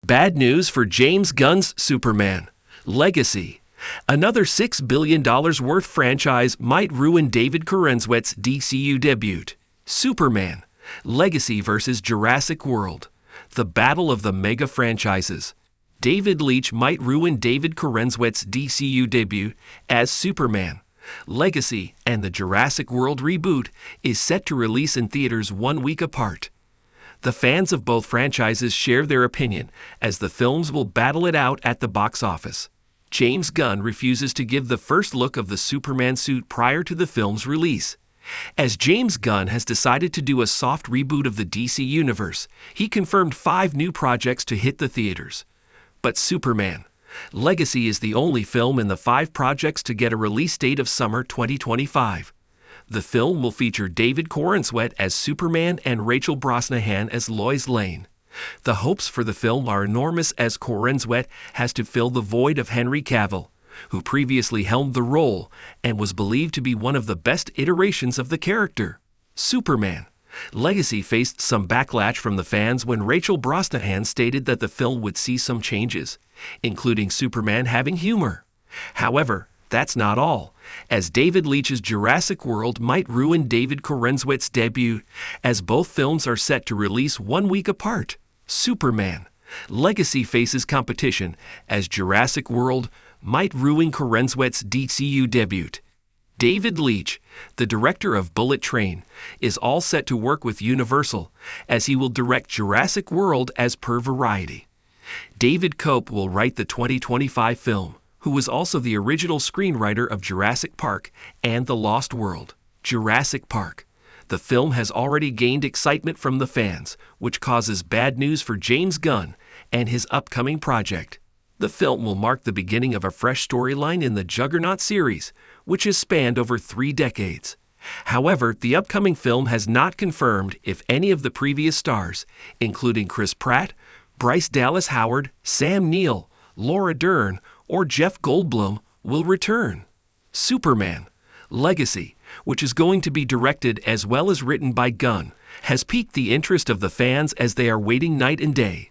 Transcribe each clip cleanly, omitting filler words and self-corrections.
Bad news for James Gunn's Superman. Legacy. Another $6 billion worth franchise might ruin David Corenswet's DCU debut. Superman. Legacy vs. Jurassic World. The battle of the mega franchises. David Leitch might ruin David Corenswet's DCU debut as Superman. Legacy and the Jurassic World reboot is set to release in theaters 1 week apart. The fans of both franchises share their opinion, as the films will battle it out at the box office. James Gunn refuses to give the first look of the Superman suit prior to the film's release. As James Gunn has decided to do a soft reboot of the DC Universe, he confirmed 5 new projects to hit the theaters. But Superman. Legacy is the only film in the 5 projects to get a release date of summer 2025. The film will feature David Corenswet as Superman and Rachel Brosnahan as Lois Lane. The hopes for the film are enormous, as Corenswet has to fill the void of Henry Cavill, who previously helmed the role and was believed to be one of the best iterations of the character. Superman. Legacy faced some backlash from the fans when Rachel Brosnahan stated that the film would see some changes, including Superman having humor. However, that's not all, as David Leitch's Jurassic World might ruin David Corenswet's debut, as both films are set to release 1 week apart. Superman. Legacy faces competition, as Jurassic World might ruin Corenswet's DCU debut. David Leitch, the director of Bullet Train, is all set to work with Universal, as he will direct Jurassic World as per Variety. David Koepp will write the 2025 film, who was also the original screenwriter of Jurassic Park and The Lost World. Jurassic Park. The film has already gained excitement from the fans, which causes bad news for James Gunn and his upcoming project. The film will mark the beginning of a fresh storyline in the Juggernaut series, which has spanned over 3 decades. However, the upcoming film has not confirmed if any of the previous stars, including Chris Pratt, Bryce Dallas Howard, Sam Neill, Laura Dern, or Jeff Goldblum, will return. Superman. Legacy, which is going to be directed as well as written by Gunn, has piqued the interest of the fans as they are waiting night and day.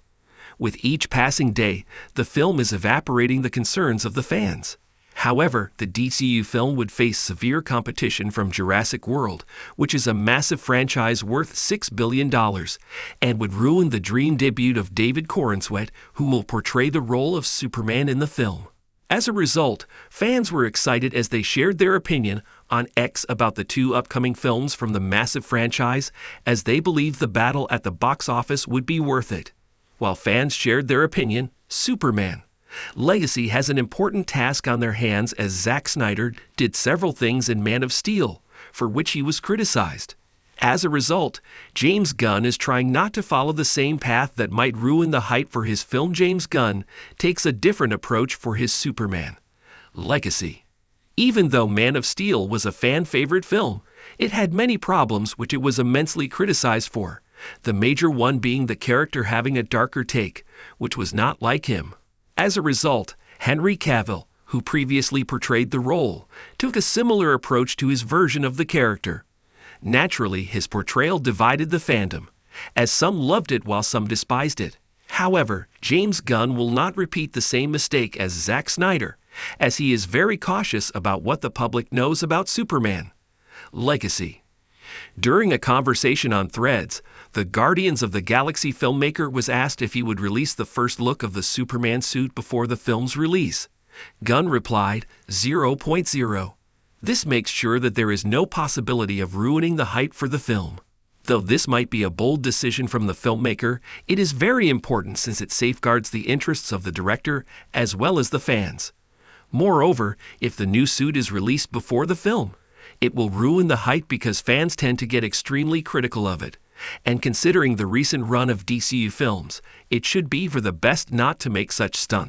With each passing day, the film is evaporating the concerns of the fans. However, the DCU film would face severe competition from Jurassic World, which is a massive franchise worth $6 billion, and would ruin the dream debut of David Corenswet, who will portray the role of Superman in the film. As a result, fans were excited as they shared their opinion on X about the 2 upcoming films from the massive franchise, as they believed the battle at the box office would be worth it. While fans shared their opinion, Superman. Legacy has an important task on their hands, as Zack Snyder did several things in Man of Steel, for which he was criticized. As a result, James Gunn is trying not to follow the same path that might ruin the hype for his film. James Gunn takes a different approach for his Superman. Legacy. Even though Man of Steel was a fan-favorite film, it had many problems which it was immensely criticized for, the major one being the character having a darker take, which was not like him. As a result, Henry Cavill, who previously portrayed the role, took a similar approach to his version of the character. Naturally, his portrayal divided the fandom, as some loved it while some despised it. However, James Gunn will not repeat the same mistake as Zack Snyder, as he is very cautious about what the public knows about Superman. Legacy. During a conversation on Threads, the Guardians of the Galaxy filmmaker was asked if he would release the first look of the Superman suit before the film's release. Gunn replied, 0.0. This makes sure that there is no possibility of ruining the hype for the film. Though this might be a bold decision from the filmmaker, it is very important since it safeguards the interests of the director as well as the fans. Moreover, if the new suit is released before the film, it will ruin the hype because fans tend to get extremely critical of it. And considering the recent run of DCU films, it should be for the best not to make such stunts.